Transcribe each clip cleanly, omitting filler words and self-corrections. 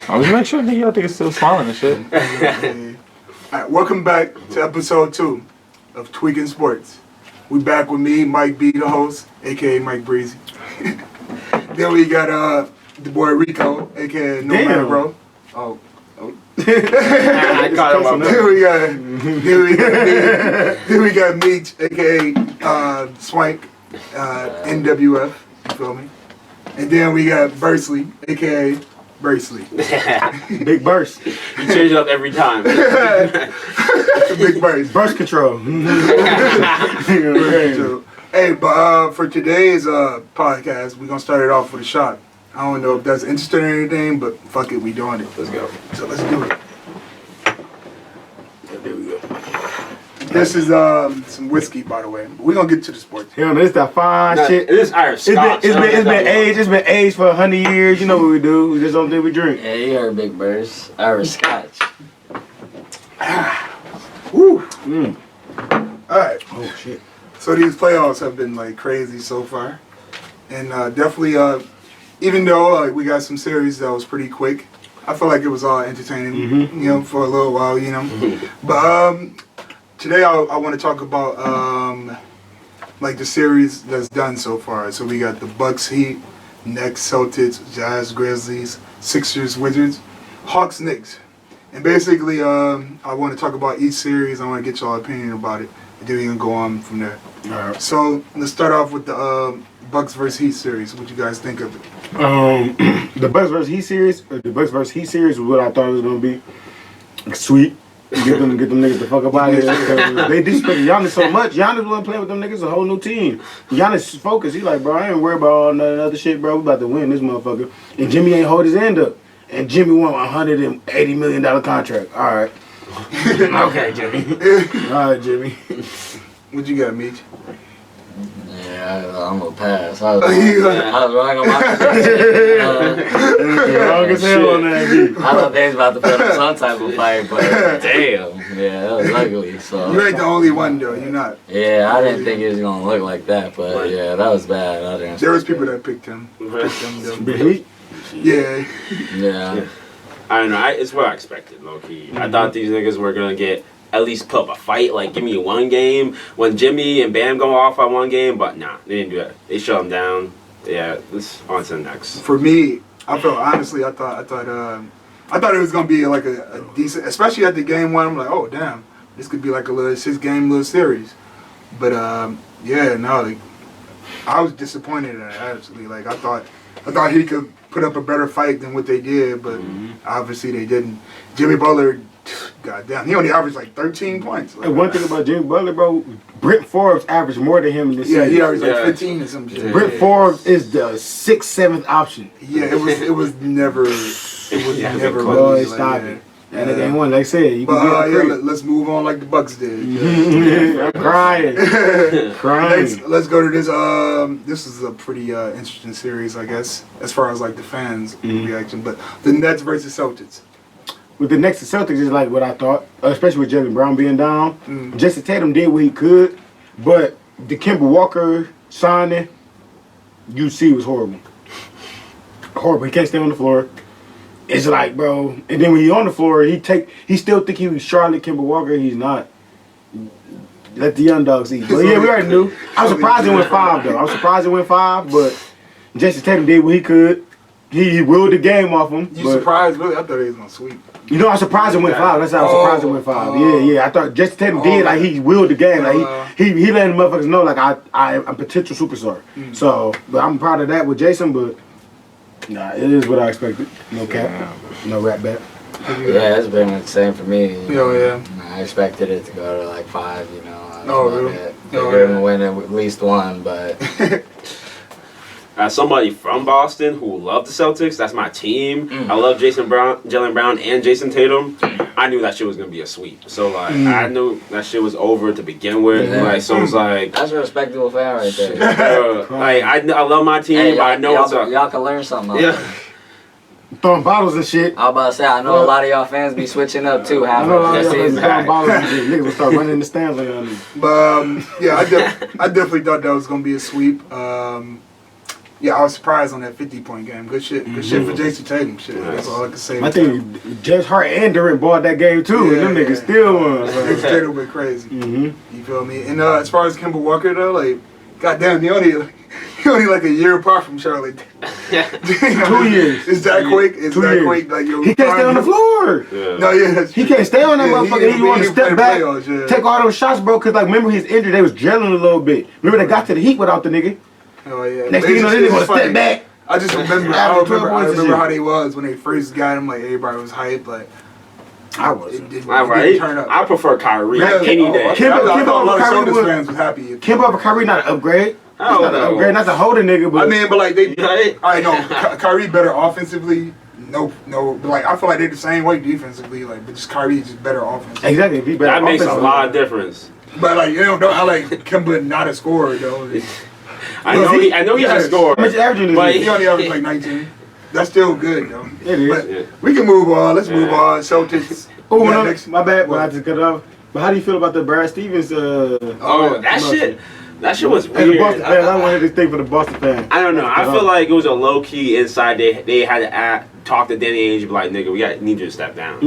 I was make sure y'all think it's still smiling and shit. Alright, welcome back to episode 2 of Tweakin Sports. We back with me, Mike B, the host, aka Mike Breezy. Then we got the boy Rico, aka NoMad Rho. Oh. I caught him up. Then we got Meech, aka Swank, NWF. You feel me? And then we got Bursley, aka Bursley. Big Bers. You change it up every time. Big Bers. Burst control. Hey, but for today's podcast, we're gonna start it off with a shot. I don't know if that's interesting or anything, but fuck it, we doing it. Let's go. So let's do it. There we go. This is some whiskey, by the way. We're gonna get to the sports. Yeah, man, it's that fine shit. It is Irish Scotch. It's been aged for 100 years. You know what we do. We just don't think we drink. Yeah, you heard Big Bers. Irish Scotch. Woo. Mm. Alright. Oh shit. So these playoffs have been like crazy so far. And definitely even though we got some series that was pretty quick, I feel like it was all entertaining, you know, for a little while, you know. But today I want to talk about like the series that's done so far. So we got the Bucks, Heat, Nets, Celtics, Jazz, Grizzlies, Sixers, Wizards, Hawks, Knicks. And basically I want to talk about each series. I want to get y'all opinion about it. And then we can go on from there. All right. So let's start off with the Bucks vs. Heat series. What you guys think of it? The Bucks vs. Heat series. The Bucks vs. Heat series was what I thought it was gonna be. Sweet. Get them niggas the fuck up out of here. They disrespected Giannis so much. Giannis wasn't playing with them niggas. A whole new team. Giannis focused. He like, bro, I ain't worried about all that other shit, bro. We about to win this motherfucker. And Jimmy ain't hold his end up. And Jimmy won a $180 million contract. All right. Okay, Jimmy. All right, Jimmy. What you got, Meech? Yeah, I'm gonna pass. I was wrong on my position. Wrong as hell on that beat. I thought they was about to put up some type of fight, but damn, yeah, that was ugly. So You ain't the only one though. You're not. yeah, I didn't think it was gonna look like that, but yeah, that was bad. I didn't. There was people that picked him. Though. The Heat? Yeah. Yeah. I don't know. It's what I expected, low key. I thought these niggas were gonna get at least put up a fight. Like, give me one game when Jimmy and Bam go off on one game, but nah, they didn't do that. They shut them down. Yeah, let's on to the next. For me, I felt honestly, I thought it was gonna be like a decent, especially at the game one. I'm like, oh damn, this could be like a little 6-game little series. But yeah, no, like, I was disappointed in it actually. Like I thought he could put up a better fight than what they did, but obviously they didn't. Jimmy Butler, goddamn, he only averaged like 13 points. Like, And one thing about Jimmy Butler, bro, Brent Forbes averaged more than him in this series. he averaged like 15 or some shit. Brent Forbes is the 6th, 7th option. Yeah, it was never never Boy, really stop like it. And it ain't one, like I said, you can But get yeah, let's move on like the Bucks did. I'm crying. Crying. Let's go to this. This is a pretty interesting series, I guess, as far as like the fans reaction. But the Nets versus Celtics. With the Nets and Celtics is like what I thought, especially with Jalen Brown being down. Jason Tatum did what he could, but the Kemba Walker signing, UC was horrible. Horrible. He can't stay on the floor. It's like, bro, and then when he's on the floor, he still think he was Charlotte Kemba Walker. He's not. Let the young dogs eat. But yeah, we already knew. I'm surprised he went 5 though. I'm surprised he went 5, but Jason Tatum did what he could. He willed the game off him. You surprised, really? I thought he was gonna sweep. You know, I'm surprised he went 5. That's how I'm surprised he went 5. Yeah. I thought Jason Tatum did, like, he willed the game. Like, he let the motherfuckers know, like, I'm a potential superstar. So, but I'm proud of that with Jason, but nah, it is what I expected. No cap. No rap back. Yeah, it's been the same for me. Yeah. I expected it to go to like 5, you know. Really? They're gonna win at least one, but. As somebody from Boston who loved the Celtics, that's my team. I love Jalen Brown, and Jason Tatum. I knew that shit was gonna be a sweep. So like, I knew that shit was over to begin with. Yeah. Like, so it's like that's a respectable fan right there. like, I love my team, Hey, but I know y'all can learn something. Yeah. Throwing bottles and shit. I was about to say, I know a lot of y'all fans be switching up too. I know a lot of Half y'all of fans the throwing season. bottles and shit. Niggas will start running in the stands on y'all. But yeah, I definitely thought that was gonna be a sweep. Yeah, I was surprised on that 50-point game. Good shit. Good shit for Jason Tatum. Shit. That's all I can say. I think James Hart and Durant bought that game too. Yeah, Them niggas still won. Jason Tatum went crazy. Mm-hmm. You feel me? And as far as Kemba Walker though, like, goddamn, he only like a year apart from Charlotte. 2 years. Is that quick? Is 2 that years. quick? Like, yo, He can't stay on the floor. Yeah. No, yeah, that's He true. can't stay on that Yeah, motherfucker. He want to step back, take all those shots, bro. Cause like, remember he's injured. They was drilling a little bit. Remember they got to the Heat without the nigga. Oh yeah. Next thing you know, they want to step back. I just remember. I remember how they was when they first got him. Like everybody was hyped, but I wasn't. it All didn't right. turn up. I prefer Kyrie Yeah, any day. I Kimba thought a lot of Kyrie Celtics was- fans was happy. Kemba over Kyrie not an upgrade. I don't Not an know. upgrade. Not to hold a nigga, but I mean, but like they, Right? I know Kyrie better offensively. No, but like I feel like they're the same way defensively. Like, but just Kyrie is just better offensively. exactly. If he better That makes a offensively. lot of difference. But like I like Kemba not a scorer though. I know he's a scorer. How much averaging is But he? He only averaged like 19. That's still good though. It is. But Yeah. we can move on. Let's move on. Celtics. Oh, Yeah, no, next- my bad. But what? I just cut it off. But how do you feel about the Brad Stevens? Oh, that shit. That shit was As a weird. Boston fan, I wanted to think for the Boston fan. I don't know. I feel like it was a low key inside. They had to talk to Danny Ainge, be like, nigga, need you to step down.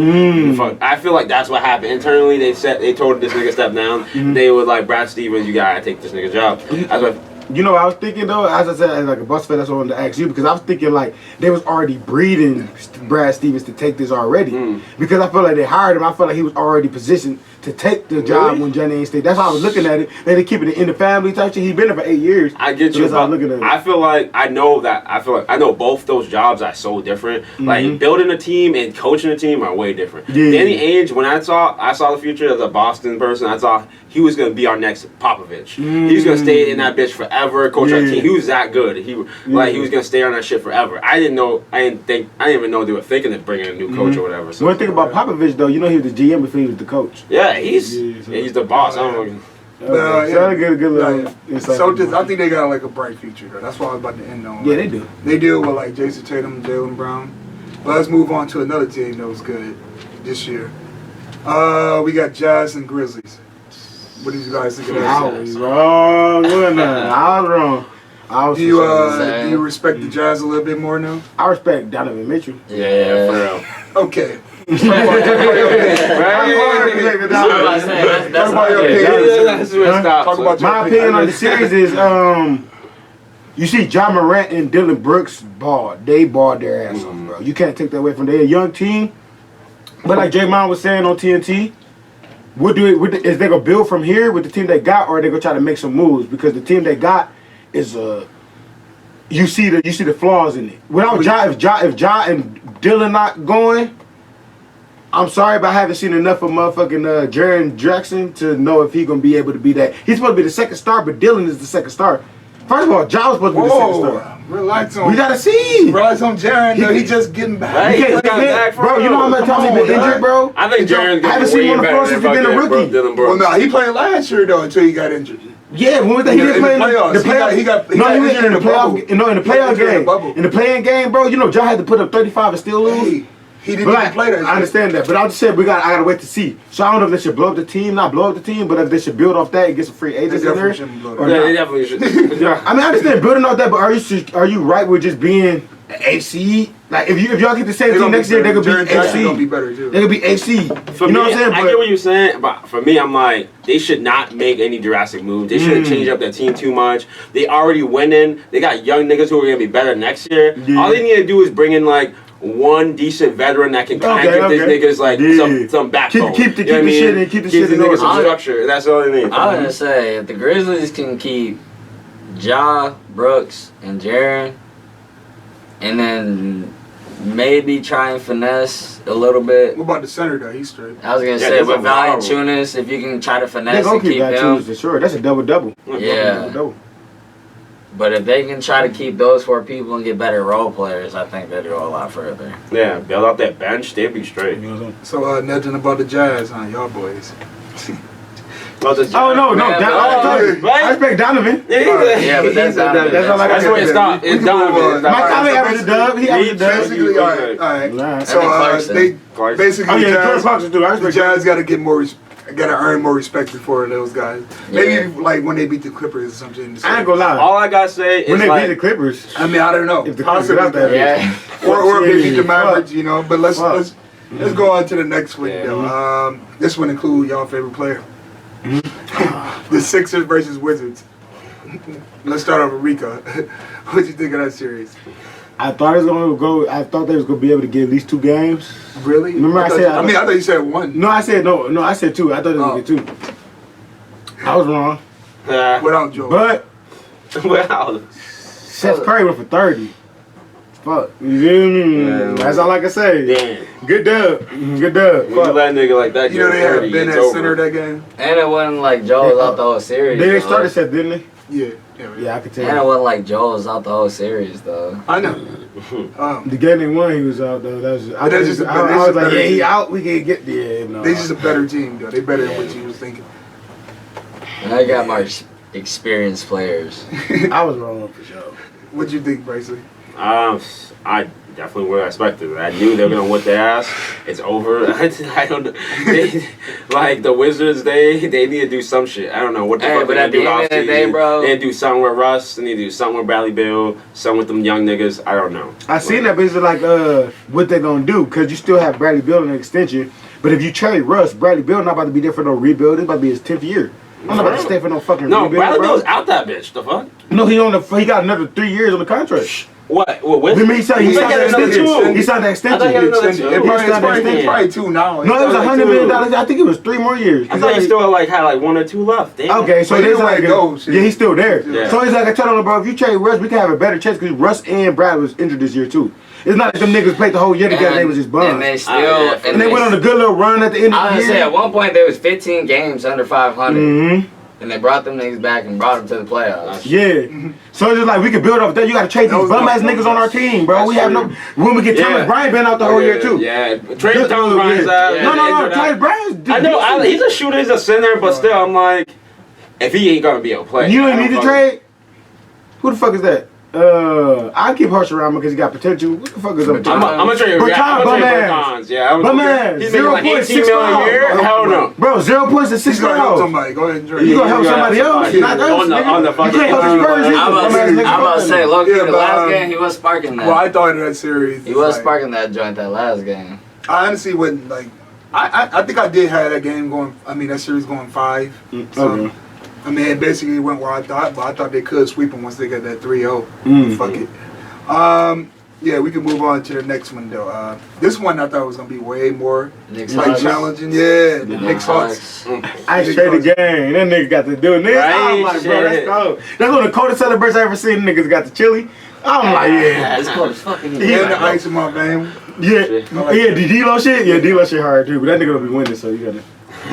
Fuck. I feel like that's what happened internally. They told this nigga step down. They were like, Brad Stevens, you gotta take this nigga's job. That's what. You know what I was thinking though? As I said, as like a Boston fan, that's what I wanted to ask you because I was thinking like they was already breeding Brad Stevens to take this already. Because I feel like they hired him. I felt like he was already positioned to take the job when Johnny ain't stayed. That's how I was looking at it. They keeping it in the family type shit. He been there for 8 years. I get So you. that's how I'm But looking at it. I feel like I know both those jobs are so different. Like building a team and coaching a team are way different. Yeah. Danny Ainge, when I saw the future as a Boston person, I thought he was gonna be our next Popovich. He was gonna stay in that bitch forever, coach our Yeah. team. He was that good. He was gonna stay on that shit forever. I didn't even know they were thinking of bringing a new coach or whatever. So One thing about Popovich though, you know he was the GM before he was the coach. yeah, he's Yeah, so- the boss. I don't know. So that's a good little insight. Celtics, I think they got like a bright future though. That's what I was about to end on. Yeah, Like, they do. They deal with like Jason Tatum, Jaylen Brown. But let's move on to another team that was good this year. We got Jazz and Grizzlies. What do you guys think of I that? was wrong. I was wrong. I was Do you for do you respect the Jazz a little bit more now? I respect Donovan Mitchell. Yeah, for real. Okay. That's about your opinion. Talk about your My opinion on the series is, you see John Morant and Dylan Brooks balled. They balled their ass off, bro. You can't take that away from them. They're a young team. But like Draymond was saying on TNT, is they gonna build from here with the team they got, or are they gonna try to make some moves? Because the team they got is you see the flaws in it. Without if Ja and Dylan not going, I'm sorry, but I haven't seen enough of motherfucking Jaren Jackson to know if he gonna be able to be that. He's supposed to be the second star, but Dylan is the second star. First of all, Ja was supposed to be the second star. Relax on. We gotta see. Relax on Jaren. though. He just getting back. Right. You can't, back for bro, you know how much time he been injured, bro? I think Jaren's I haven't gonna seen be him on way the floor better since than he been a fucking rookie. Dylan Well, Brooks. no, he played last year though until he got injured. Yeah, when was that? He In didn't the play in playoffs. the playoff. He got No, he was injured in the bubble. playoff. No, in the He got playoff injured in the game. bubble. In the playing game, bro, you know, Ja had to put up 35 and still lose. Hey, he didn't But even like, play that. I understand that, but I just said I gotta wait to see. So I don't know if they should blow up the team, not blow up the team, but if they should build off that and get some free They agents in there. definitely shouldn't blow it or up. Yeah, not. they definitely should. Yeah. I mean, I understand building off that, but are you right with just being an AC? Like if y'all get the same team next year, they could be Jaren Jackson gonna be AC. better too. They could be AC. For You know me, what I'm saying? I get what you're saying, but for me, I'm like, they should not make any drastic moves. They shouldn't change up their team too much. They already winning. They got young niggas who are gonna be better next year. Yeah. All they need to do is bring in like one decent veteran that can kind of give these niggas like some backbone. Keep the You know what I shit mean? and keep the Give shit these in niggas order. some structure. That's all they need. I was gonna say if the Grizzlies can keep Ja, Brooks, and Jaren, and then maybe try and finesse a little bit. What about the center though? He's straight. I was gonna say there's with a lot of- Valanciunas, if you can try to They finesse gonna and keep keep that him. too, for sure. That's a double. Yeah. Double. But if they can try to keep those 4 people and get better role players, I think they'll go a lot further. Yeah, build out that bench. They'll be straight. You know what I'm saying? So nothing about the Jazz, huh? Y'all boys. Well, the Oh no, Man, I respect Donovan. Yeah, but that's Donovan. That's all I got That's to where say. it stopped. It's Mike Donovan. Mike Conley so averaged a dub. He averaged a dub. Basically, all right. Nah. So Clarkson. basically, Oh yeah, the Jordan Jazz, Clarkson too. I the respect Jazz got to get more. gotta earn more respect for those guys. Maybe like when they beat the Clippers or something. I ain't gonna lie. All I gotta say is When they like, beat the Clippers, I mean, I don't know. if the Clippers get out there, Yeah. Or if they beat the Mavericks, Fuck. you know. But let's go on to the next one, Yeah. though. This one includes y'all favorite player. The Sixers versus Wizards. Let's start off with Rico. What'd you think of that series? I thought it was gonna go. I thought they was gonna be able to get at least 2 games. Really? Remember I thought said- you- I thought you said 1. No, I said no. No, I said 2. I thought they was gonna get 2. I was wrong. Without Joe. But well, Seth Curry went for 30. Fuck. You feel me? Yeah. That's all I can say. damn. Good dub. Good dub. When you Fuck. let a nigga like that You know get they had 30, Ben it's at over. center that game? And it wasn't like Joe was out the whole series. They though. started Seth, didn't they? Yeah. Yeah, I could And it tell. wasn't like Joe was out the whole series though. I know. The game they won, he was out though. That was. I, that's just a- I that's was a like, better yeah, he team. out. We can get there. No. They just a better team, though. They better than what you was thinking. And I got more experienced players. I was wrong for sure. What'd you think, Bryson? I definitely would have expected it. I knew they were gonna whip their ass. It's over. I don't know. Like the Wizards, they need to do some shit. I don't know what the Hey, fuck but they at do the end of the day, bro- They need to do something with Russ. They need to do something with Bradley Beal. Something with them young niggas. I don't know. I seen that, but it's like, what they gonna do? Cause you still have Bradley Beal in an extension. But if you trade Russ, Bradley Beal not about to be there for no rebuild. It's about to be his 10th year. I'm not about to stay for no fucking No, rebuild. Bradley bro. Beal's out that bitch. The fuck? No, he got another 3 years on the contract. What? What? I mean, he signed He the got another extension. two. He signed the I thought he extension. had another Extended. two. It's probably 2 now. No, it was $100 million. I think it was 3 more years. I thought he still had 1 or 2 left. Damn. Okay, so But there's either way like it goes, yeah, he's still there. Yeah. So it's like I told him, bro, if you trade Russ, we can have a better chance because Russ and Brad was injured this year too. It's not like them niggas played the whole year together. They was just And bums. they still. yeah. And they went on a good little run at the end I of was the gonna say year. at one point there was 15 games under 500, Mm-hmm. and they brought them niggas back and brought them to the playoffs. Yeah. So it's just like we can build off that. You got to trade these bum ass niggas on our team, bro. We have no. When we get Thomas Bryant been out the whole year too. Yeah, trade Thomas Bryant's out. No. Thomas Bryant's. I know. He's a shooter. He's a center, but still, I'm like, if he ain't gonna be able to play, You I ain't don't need to fucking- trade. Who the fuck is that? I keep Hush around because he got potential. What the fuck is up? I'm gonna trade Bertans, bum ass. Bertans. Yeah, I'm Bum gonna ass. He's 0 making like points, 18 6 million a year. fouls. Hell no. Bro, 0 points and 6 He's gonna help fouls. somebody. Go ahead and trade. You gonna help Yeah, somebody else? yeah. Not us, On the nigga. fucking You can't help the team. Spurs either. I'm about Bum ass nigga. to say, look, Yeah, the but, last game he was sparking that. Well, I thought of that series. He was like, sparking that joint that last game. I honestly wouldn't like. I think I did have that game going. I mean that series going 5. So, Okay. I mean it basically went where I thought, but I thought they could sweep them once they got that 3-0. Fuck it. Yeah, we can move on to the next one though. This one I thought was gonna be way more Knicks like Hawks. challenging. Yeah, the Knicks Hawks. I straight the game. That nigga got to do it. Nigga, I'm Right, like, bro, that's shit. cold. That's one of the coldest celebrations I ever seen. Niggas got the chili. I'm like, yeah. It's close as fucking. And the ice in my vein. Yeah, the D-Lo shit. Yeah, D-Lo shit hard too, but that nigga gonna be winning, so you gotta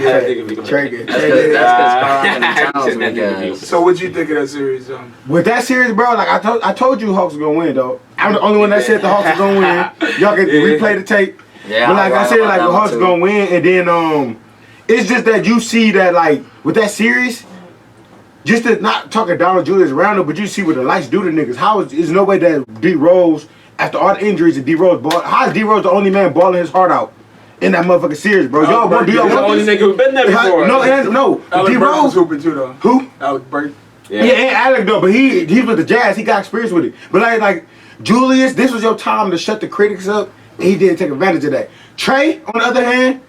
Yeah, I think it'd be trade it. That's Trade because it. Carl and the Towns That nigga be- because So what'd you think of that series? With that series, bro, like I told you, Hawks was gonna win though. I'm the only one that said the Hawks was gonna win. Y'all can replay the tape. yeah. But like I said, like the Hawks was gonna win, and then it's just that you see that like with that series, just to not talking Donald Julius Randle, but you see what the lights do to niggas. How is no way that D Rose after all the injuries and D Rose ball? How is D Rose the only man balling his heart out in that motherfucking series, bro? Y'all want do y'all He's the want only this? nigga who been there before. No. Alec D Burks was Rose, hooping too though. who? Alec Burks. Yeah, and Alec though, but he with the Jazz, he got experience with it. But like Julius, this was your time to shut the critics up, and he didn't take advantage of that. Trey, on the other hand,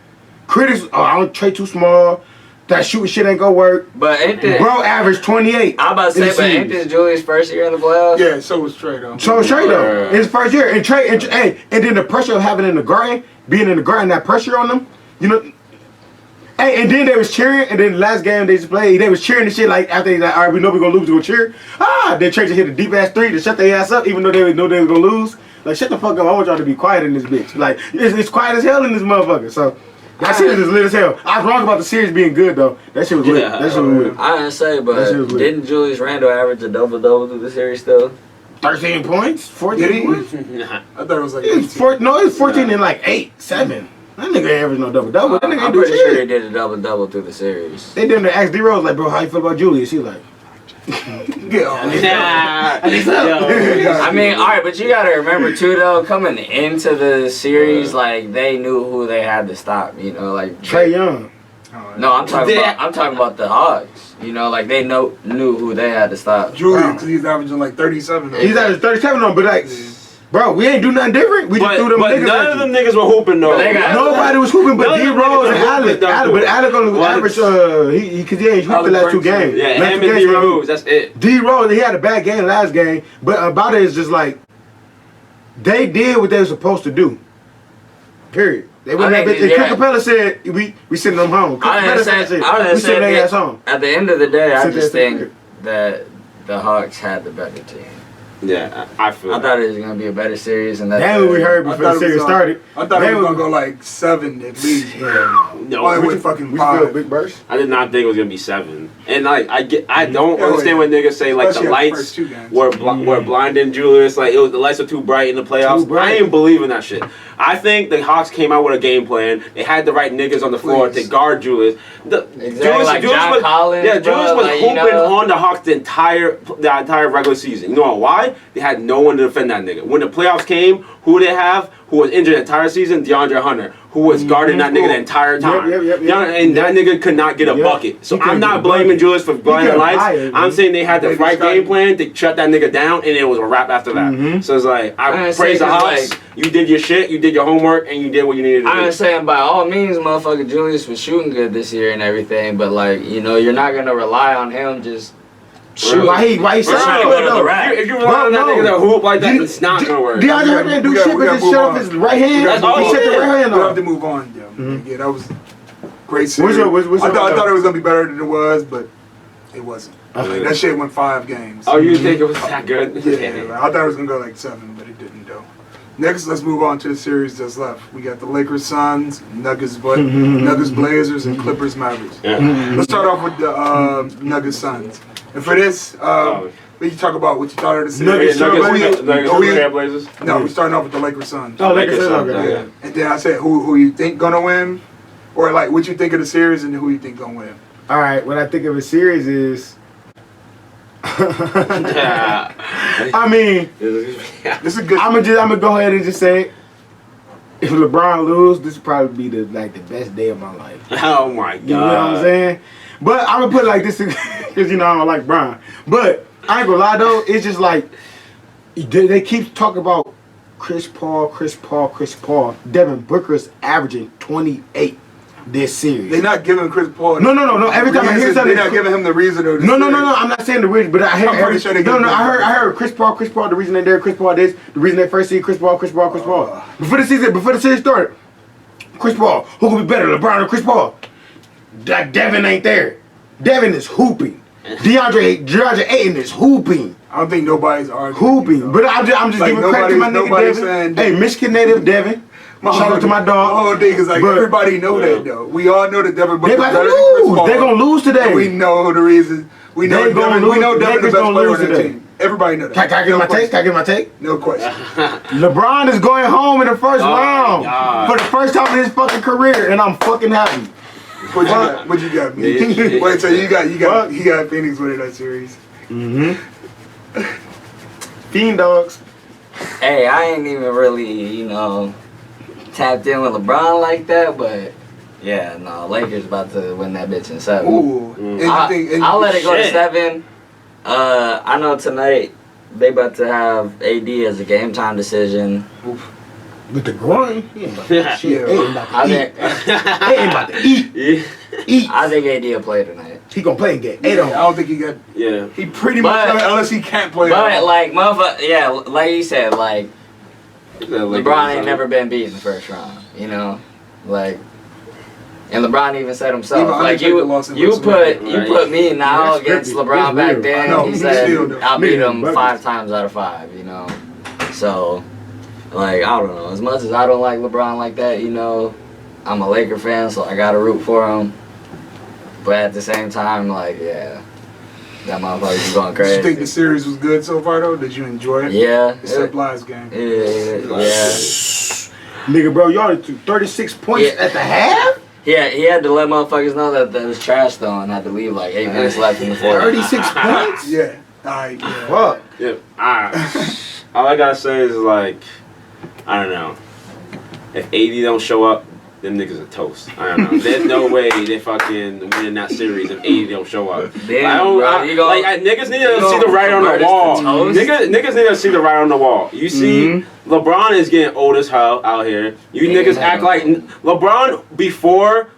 critics, I don't Trey too small. That shooting shit ain't gonna work. But ain't this, Bro, averaged 28. I'm about to in the say, but ain't series. this Julius' first year in the playoffs? Yeah, so was Trey though. So it's Trey though, his first year, and Trey, and then the pressure of having in the garden, being in the garden, that pressure on them, you know. Hey, and then they was cheering, and then the last game they just played, they was cheering and shit like after they like, all right, we know we gonna lose, we gonna cheer. Then Trey just hit a deep ass 3 to shut their ass up, even though they know they was gonna lose. Like shut the fuck up, I want y'all to be quiet in this bitch. Like it's quiet as hell in this motherfucker. So that shit is lit as hell. I was wrong about the series being good though. That shit was lit. That shit was lit. I didn't say, but That shit was lit. didn't Julius Randle average a double-double through the series still? 13 points, 14 Did he? points. I thought it was like It was 14 and like 8, 7. That nigga ain't average no double. That nigga I'm ain't do pretty sure he shit. did a double-double through the series. They didn't ask D Rose like, bro, how you feel about Julius? He like, get on. I mean, all right, but you gotta remember too, though, coming into the series, like they knew who they had to stop. You know, like Trey Young. No, I'm talking about the Hawks. You know, like they knew who they had to stop. Julius, because he's averaging like 37. He's averaging 37 on, but like, bro, we ain't do nothing different. We just threw them niggas. None of them niggas were hooping though. Nobody was hooping but D Rose and Alec. But Alec only average because he ain't hooped the last 2 games. Yeah, him and D Rose. That's it. D Rose, he had a bad game last game, but about it is just like they did what they were supposed to do. Period. They went that bitch. And Clint Capella said we sending them home. We sending their ass home. At the end of the day, I just think that the Hawks had the better team. Yeah, I thought it was gonna be a better series, and that's what we heard before the series started. I thought it was gonna go like 7 at least. No, it went fucking 5. Big Bers? I did not think it was gonna be 7. And like I don't understand when niggas say like the lights were blinding Julius. Like the lights were too bright in the playoffs. I ain't believing that shit. I think the Hawks came out with a game plan. They had the right niggas on the floor to guard Julius. Julius was hooping on the Hawks the entire regular season. You know why? They had no one to defend that nigga. When the playoffs came, who they have? Who was injured the entire season? DeAndre Hunter, who was guarding that nigga the entire time. And that nigga could not get a bucket. So I'm not blaming Julius for blinding lights. I'm saying they had the right game plan to shut that nigga down, and it was a wrap after that. So it's like, I praise the Hawks. You did your shit, you did your homework, and you did what you needed to do. I'm saying by all means, motherfucker, Julius was shooting good this year and everything, but like, you know, you're not gonna rely on him just shoot. Why he trying to go though? If you rely on that nigga to hoop like that, it's not gonna work. DeAndre Hunter didn't do shit but just shut off his right hand. That's all he shut the right hand We have off. to move on, Yeah, that was great series. I thought it was gonna be better than it was, but it wasn't. That shit went 5 games. Oh, you think it was that good? Yeah, I thought it was gonna go like 7, but it didn't though. Next, let's move on to the series that's left. We got the Lakers Suns, Nuggets Blazers, and Clippers Mavericks. Let's start off with the Nuggets Suns. And for this, we can talk about what you thought of the series. Nuggets Blazers. No, we're starting off with the Lakers Suns. Oh, Lakers Suns. Okay. And then I said who you think gonna win, or like what you think of the series and who you think gonna win. All right, what I think of a series is. I mean, this is good. I'm gonna go ahead and just say, if LeBron lose, this would probably be the best day of my life. Oh my god! You know what I'm saying? But I'm gonna put it like this because you know I don't like Bron. But I ain't gonna lie though, it's just like they keep talking about Chris Paul. Devin Booker's averaging 28 this series. They're not giving Chris Paul. No. Every time I hear something, they're not giving him the reason. No. I'm not saying the reason, but I heard Chris Paul. The reason they're there, Chris Paul this. The reason they first see Chris Paul. Before the series started, Chris Paul, who could be better, LeBron or Chris Paul? Devin ain't there. Devin is hooping. DeAndre Ayton is hooping. I don't think nobody's arguing. Hooping, but I'm just giving credit to my nigga Devin. Hey, Michigan native Devin. Shout out to my dog. The whole thing is like everybody know that though. We all know that Devin Booker. They're about to lose. They're gonna lose today. We know the reason. We know Devin. We know Devin the best player on the team. Everybody know that. Can I get my take? No question. LeBron is going home in the first round for the first time in his fucking career, and I'm fucking happy. What you got? Me? Wait, so you got Phoenix winning that series? Fiend dogs. Hey, I ain't even really, tapped in with LeBron like that, but yeah, no, Lakers about to win that bitch in 7. Ooh. I'll let it go to 7. I know tonight they about to have AD as a game time decision. Oof. With the groin? He ain't about to shit. He ain't about to eat. I think AD will play tonight. He gonna play and get 8 on. I don't think he got. Yeah. He pretty much unless he can't play. But like motherfucker, like you said, like LeBron ain't never been beat in the first round. Like. And LeBron even said himself, like you put me now against LeBron back then. He said I'll beat him 5 times out of 5. So, like I don't know. As much as I don't like LeBron like that, I'm a Laker fan, so I gotta root for him. But at the same time, like that motherfucker's going crazy. Did you think the series was good so far though? Did you enjoy it? Yeah. Except last game. Yeah. Nigga, bro, y'all 36 points at the half. Yeah, he had to let motherfuckers know that it was trash though and had to leave like 8 minutes left in the fourth. 36 points? Yeah. Fuck. Yeah. All I gotta say is like, I don't know. If AD don't show up them niggas are toast. I don't know. There's no way they fucking winning that series if AD don't show up. Damn, niggas need to see the writing on the wall. Niggas need to see the writing on the wall. You see, LeBron is getting old as hell out here. You niggas act like LeBron before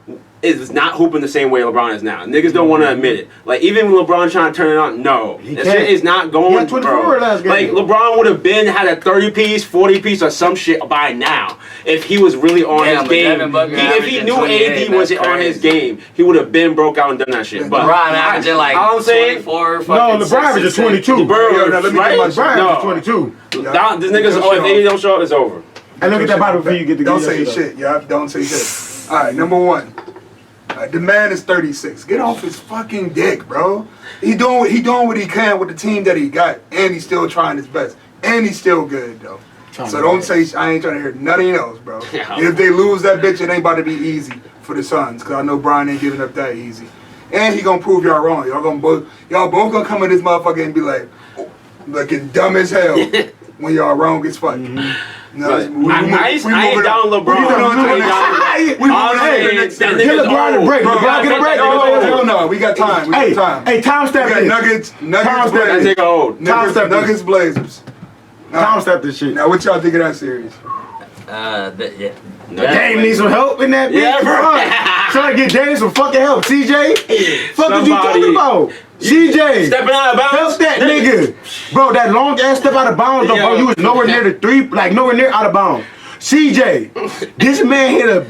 is not hooping the same way LeBron is now. Niggas don't want to admit it. Like, even when LeBron trying to turn it on, no. That shit is not going, bro. Last game. Like, LeBron would have had a 30-piece, 40-piece, or some shit by now if he was really on his game. If he knew AD wasn't on his game, he would have been broke out and done that shit. But LeBron averaging like 24 fucking no, LeBron averaging 22. LeBron averaging 22. This nigga's, if AD don't show up, it's over. And look at that bottle before you get the Don't say shit, yeah. Don't say shit. All right, number one. The man is 36. Get off his fucking dick, bro. He doing what he can with the team that he got, and he's still trying his best, and he's still good though. So don't say I ain't trying to hear nothing else, bro. If they lose that bitch, it ain't about to be easy for the Suns, cause I know Brian ain't giving up that easy, and he gonna prove y'all wrong. Y'all both gonna come in this motherfucker and be like, looking dumb as hell when y'all wrong as fuck. No, I ain't down LeBron. Get LeBron a break. LeBron get a break. No, we got time. Hey, time step this. Nuggets, Nuggets, Blazers. Time step this shit. Now, what y'all think of that series? Dame needs some help in that bitch. Yeah, bro. Trying to get Dame some fucking help. CJ, fuck what you talking about? CJ, stepping out of bounds. Help that nigga. Bro, that long ass step out of bounds, though, bro. You was nowhere near the three, like nowhere near out of bounds. CJ, this man hit a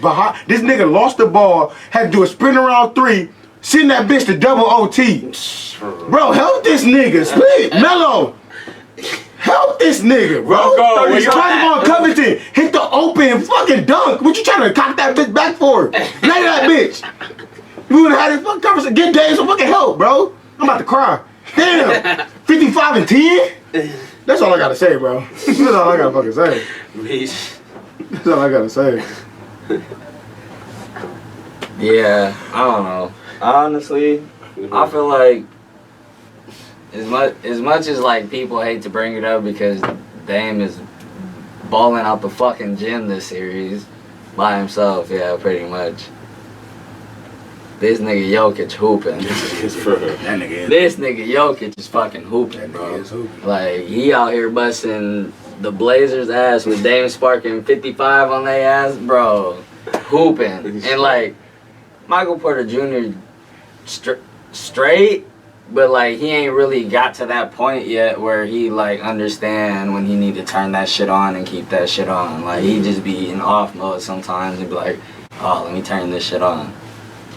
this nigga lost the ball, had to do a sprint around three, send that bitch to double OT. Bro, help this nigga. Split. Mello. Help this nigga, bro. He's trying to go on Covington. Hit the open fucking dunk. What you trying to cock that bitch back for? Lay that bitch. We would have had this fucking conversation. Get Dave some fucking help, bro. I'm about to cry. Damn. 55 and 10? That's all I gotta say, bro. That's all I gotta fucking say. That's all I gotta say. Yeah, I don't know. Honestly, I feel like as much as like people hate to bring it up because Dame is balling out the fucking gym this series by himself, yeah, pretty much. This nigga Jokic hooping. This nigga Jokic is fucking hooping, bro. Like, he out here busting the Blazers' ass with Dame sparking 55 on their ass, bro. Hooping. And like, Michael Porter Jr. straight, but like, he ain't really got to that point yet where he like understand when he need to turn that shit on and keep that shit on. Like, he just be in off mode sometimes and be like, oh, let me turn this shit on.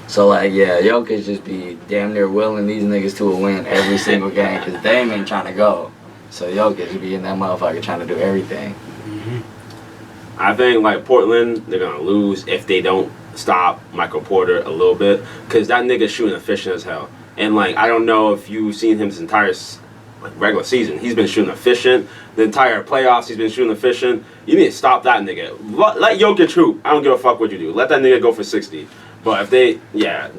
So like, yeah, Jokic just be damn near willing these niggas to a win every single game because Dame ain't trying to go. So Jokic be in that motherfucker trying to do everything. I think like Portland, they're gonna lose if they don't stop Michael Porter a little bit because that nigga's shooting efficient as hell. And like, I don't know if you've seen him this entire like regular season. He's been shooting efficient. The entire playoffs, he's been shooting efficient. You need to stop that nigga. Let Jokic hoop. I don't give a fuck what you do. Let that nigga go for 60. But if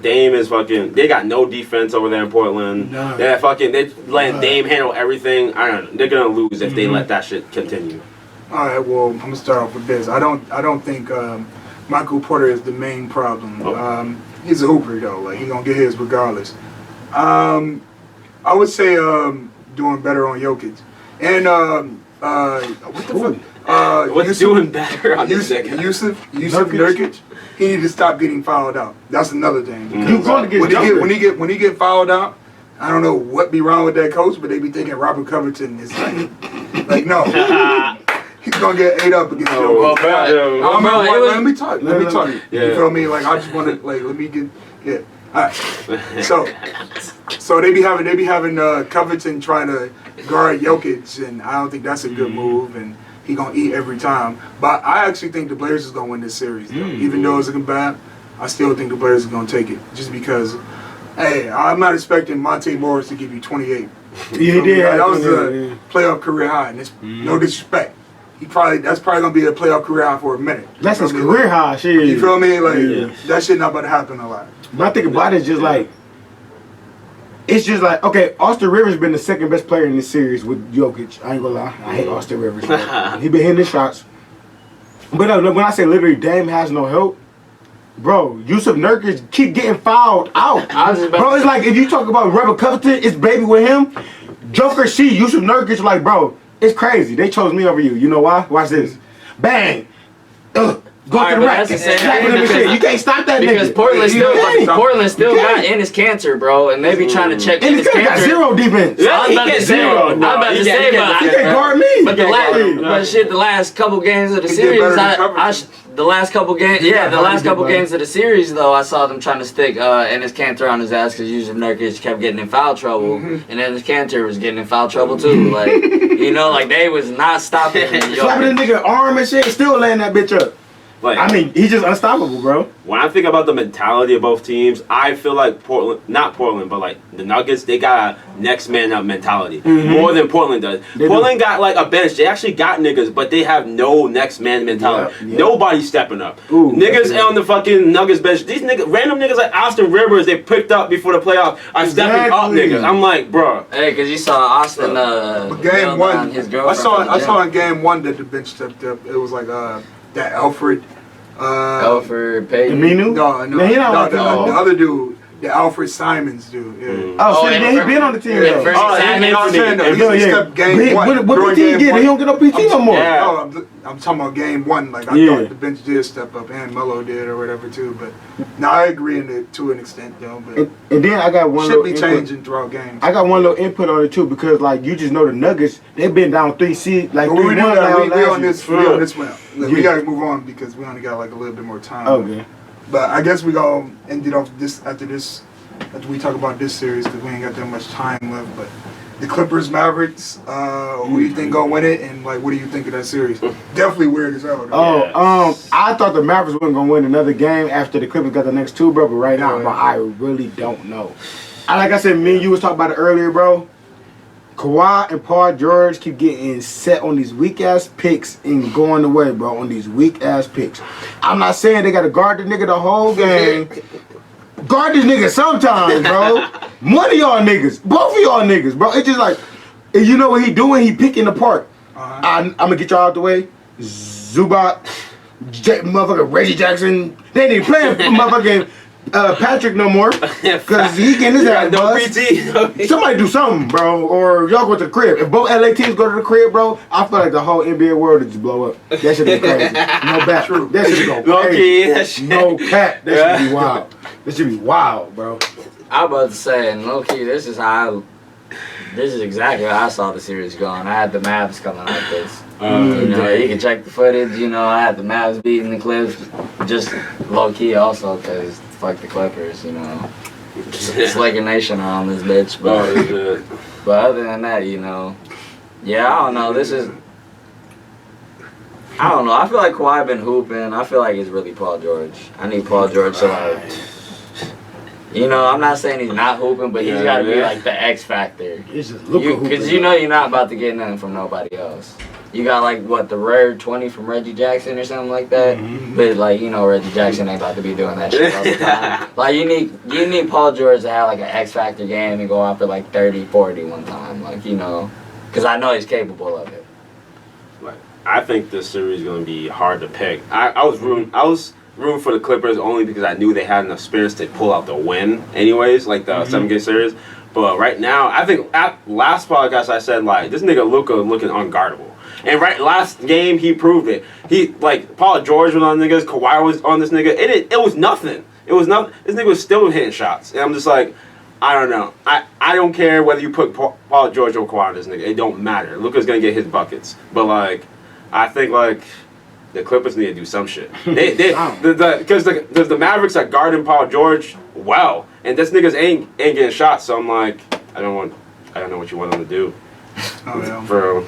Dame is fucking, they got no defense over there in Portland. No. They're letting Dame handle everything. I don't know. They're gonna lose if they let that shit continue. All right, well, I'm gonna start off with this. I don't think Michael Porter is the main problem. Oh. He's a hooper though. Like, he gonna get his regardless. I would say doing better on Jokic. And what the fuck? What's doing better on this second? Yusuf Nurkic. He need to stop getting fouled out. That's another thing. When he get fouled out, I don't know what be wrong with that coach, but they be thinking Robert Covington is like no. He's gonna get ate up against Let me talk. Yeah. You feel me? Like, I just want to let me get All right. So they be having Covington trying to guard Jokic, and I don't think that's a good move. And he gonna eat every time. But I actually think the Blazers is gonna win this series. Even though it's looking bad, I still think the Blazers is gonna take it. Just because, hey, I'm not expecting Monte Morris to give you 28. Yeah, he did. That was a playoff career high, and it's no disrespect. That's probably gonna be a playoff career high for a minute. That's his career high, shit. You feel me? Like, that shit not about to happen a lot. But I think about it, it's just like, okay, Austin Rivers been the second best player in this series with Jokic. I ain't gonna lie, I hate Austin Rivers. He been hitting his shots. But when I say literally Dame has no help, Bro, Yusuf Nurkic keep getting fouled out. Bro, it's like if you talk about Rebel Covington, it's baby with him. Joker C, Yusuf Nurkic, like, bro, it's crazy. They chose me over you. You know why? Watch this. Bang. Go to the rack. You can't stop that because nigga. Portland still got Enes Kanter, bro, and they be trying to check Enes Kanter. Got zero defense. Yeah, I'm about to say, he can't guard me. But the last couple games of the series, the last couple games of the series, though, I saw them trying to stick Enes Kanter on his ass because Yusuf Nurkic kept getting in foul trouble, and Enes Kanter was getting in foul trouble too. Like, you know, like they was not stopping him. Slapping the nigga arm and shit, still laying that bitch up. Like, I mean, he's just unstoppable, bro. When I think about the mentality of both teams, I feel like not Portland, but like the Nuggets, they got a next man up mentality more than Portland does. Portland got like a bench. They actually got niggas, but they have no next man mentality. Yeah. Nobody's stepping up. Niggas on the fucking Nuggets bench. These niggas, random niggas like Austin Rivers, they picked up before the playoff. I'm stepping up, niggas. I'm like, bro. Hey, because you saw Austin. Game one, his girlfriend. I saw in game one that the bench stepped up. It was like that Alfred Payton. Aminu? No, the other dude, the Alfred Simons dude. Yeah. Oh, shit, he been on the team though. He stepped game one. What PT get? He don't get no PT no more. I'm talking about game one. Like I thought the bench did step up, and Melo did or whatever too. But now I agree to an extent though. But and then I got one. Should be changing throughout games. I got one little input on it too because like you just know the Nuggets, they've been down 3-1 like 3-1 we on this one. We gotta move on because we only got like a little bit more time. Okay. But I guess we gonna end it off after we talk about this series because we ain't got that much time left. But the Clippers, Mavericks, who do you think gonna win it, and like what do you think of that series? Definitely weird as hell. I thought the Mavericks weren't gonna win another game after the Clippers got the next two, bro. But right now, bro, I really don't know. Like I said, me and you was talking about it earlier, bro. Kawhi and Paul George keep getting set on these weak-ass picks and going away, bro, on these weak-ass picks. I'm not saying they got to guard the nigga the whole game. Guard this nigga sometimes, bro. One of y'all niggas. Both of y'all niggas, bro. It's just like, you know what he doing? He picking apart. I'm going to get y'all out the way. Zubac, motherfucker Reggie Jackson. They ain't even playing motherfucking Patrick no more because he getting his ass bust. Somebody do something, bro, or y'all go to the crib. If both LA teams go to the crib, bro, I feel like the whole NBA world would just blow up. That shit be crazy. No bat. That shit go crazy. No cap. That should be wild. This should be wild, bro. I was about to say, and low key, this is exactly how I saw the series going. I had the Mavs coming like this. You can check the footage. You know, I had the Mavs beating the Clips, just low key also because fuck the Clippers. You know, it's like a nation around this bitch. But other than that, you know, yeah, I don't know. I don't know. I feel like Kawhi been hooping. I feel like it's really Paul George. I need Paul George to like. You know, I'm not saying he's not hooping, but he's got to be like the X factor. Because you know you're not about to get nothing from nobody else. You got like the rare 20 from Reggie Jackson or something like that. But like you know, Reggie Jackson ain't about to be doing that shit all the time. Like you need Paul George to have like an X factor game and go out for like 30, 40 one time. Like you know, because I know he's capable of it. I think this series is gonna be hard to pick. I was rooting for the Clippers only because I knew they had enough spirits to pull out the win anyways, like the 7-game series. But right now, I think at last podcast I said like this nigga Luka looking unguardable. And last game he proved it. He like Paul George was on niggas, Kawhi was on this nigga. It was nothing. It was nothing. This nigga was still hitting shots. And I'm just like, I don't know. I don't care whether you put Paul George or Kawhi on this nigga. It don't matter. Luka's gonna get his buckets. But like I think like the Clippers need to do some shit. Because the Mavericks are guarding Paul George well, and this niggas ain't getting shots. So I'm like, I don't know what you want them to do. Bro,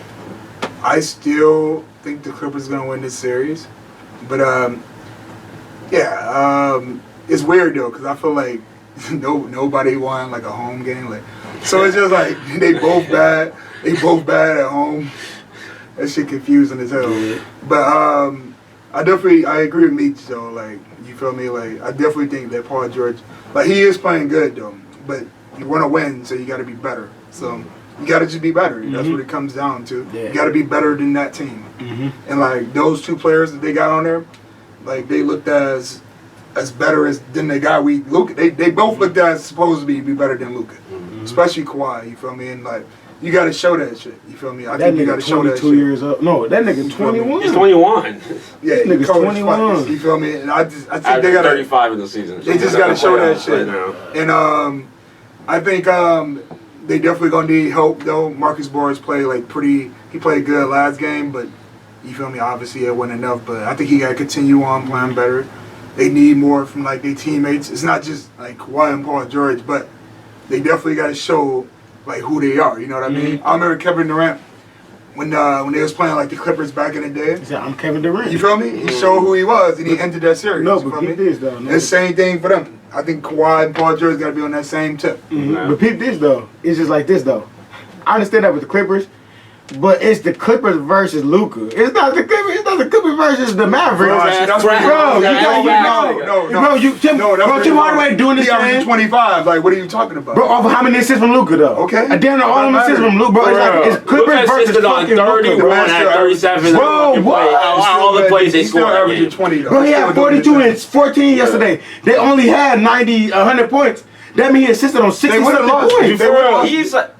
I still think the Clippers are gonna win this series, but it's weird though because I feel like nobody won like a home game, like so it's just like they both bad. They both bad at home. That shit confusing as hell. But I agree with Meech though. Like you feel me? Like I definitely think that Paul George, like he is playing good though. But you want to win, so you got to be better. So you got to just be better. That's what it comes down to. You got to be better than that team. And like those two players that they got on there, like they looked as as better as than the guy Luka. They both looked at as supposed to be better than Luka, especially Kawhi. You feel me? And like you got to show that shit. You feel me? I think you got to show that shit. 22 years old. No, that nigga 21. He's 21. Yeah, that nigga's 21. You feel me? And I think they got 35 in the season. They just got to show that shit. Right now. And I think they definitely gonna need help though. Marcus Morris played he played good last game, but you feel me? Obviously it wasn't enough, but I think he gotta continue on playing better. They need more from like their teammates. It's not just like Kawhi and Paul George, but they definitely gotta show like who they are. You know what I mean? I remember Kevin Durant when they was playing like the Clippers back in the day. He said, "I'm Kevin Durant." You feel me? He showed who he was, and he ended that series. No, but peep this though. It's the same thing for them. I think Kawhi and Paul George got to be on that same tip. But peep this though. It's just like this though. I understand that with the Clippers, but it's the Clippers versus Luka. It's not the Clippers. It's not the Clippers versus the Mavericks. Tim Hardaway doing this thing. 25. Like, what are you talking about? Bro, off of how many assists from Luka though? Okay. I damn know all them assists from Luka, bro. It's Clippers versus fucking 31 at 37. Bro, what? All the plays they scored. Averaging 20 though. Bro, he had 42 and 14 yesterday. They only had 100 points. That means he assisted on 60 points. He's but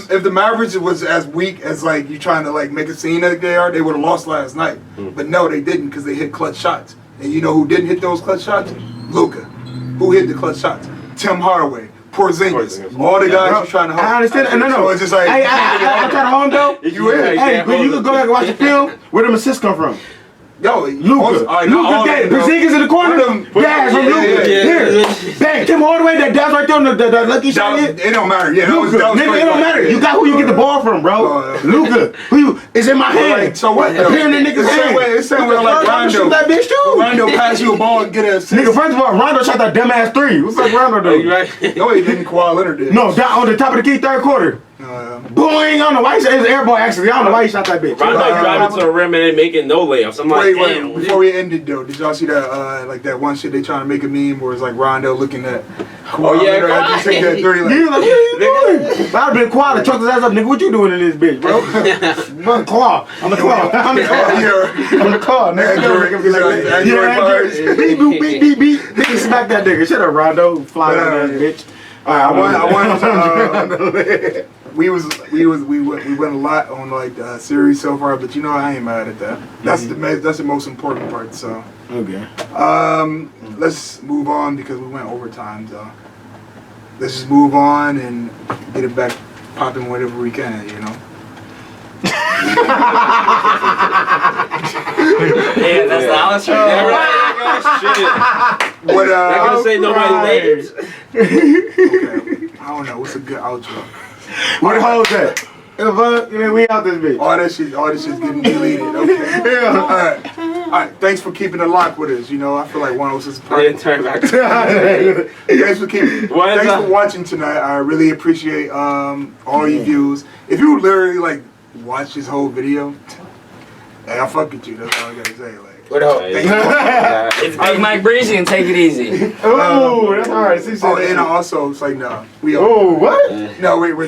if the Mavericks was as weak as like you trying to like make a scene like they are, they would have lost last night. But no, they didn't because they hit clutch shots. And you know who didn't hit those clutch shots? Luka. Who hit the clutch shots? Tim Hardaway. Porzingis. All the guys you're trying to hold. I understand. No. So it's just like I try to hold him though. Hey, but you can go back and watch the film. Where them assists come from? Yo, Luka dead. Porzingis in the corner. Dash from Luka. Here. Bang. Tim Hardaway. That dash right there on the lucky shot. It don't matter. Yeah, Luka. Nigga, it don't matter. You got who you get the ball from, bro. Luka. Who you? It's in my hand. So what? Appearing in niggas' hand. It's same way like Rondo. That bitch too. Rondo pass you a ball and get an assist. Nigga, first of all, Rondo shot that dumbass 3. What the fuck Rondo do? No, he didn't. Kawhi Leonard did. No, down on the top of the key, third quarter. Boing! I don't know why he shot his air ball actually. I don't know why he shot that bitch. Rondo driving to the rim and then making no layups. I'm like, damn. Before we ended though, did y'all see that like that one shit they trying to make a meme where it's like Rondo looking at Kawhi Leonard after he take that 3 like, like, what are you doing? I'd been quiet and chucked his ass up, nigga. What you doing in this bitch, bro? I'm the claw. I'm the claw. I'm the claw. I'm the claw, nigga. Yeah, beep, boop, beep, beep, beep. Nigga smack that nigga. Shut up, Rondo. Fly on that bitch. I wanted we went a lot on like the series so far, but you know I ain't mad at that. That's the most important part. So okay. Let's move on because we went overtime. So let's just move on and get it back popping whatever we can. You know. Yeah, that's the outro. Shit. What? Not gonna say nobody's names. Okay. I don't know. What's a good outro? What the hell is that? We out this bitch. All this shit's getting deleted. Okay. Yeah. All right. Thanks for keeping the lock with us. You know, I feel like 106 I didn't turn back. Thanks for watching tonight. I really appreciate all your views. If you literally like watch this whole video, hey, I fuck with you. That's all I gotta say. Like, what up? It's Big Mike Breezy and take it easy. Ooh, that's hard. And also, it's like, no. Oh, what? No, we're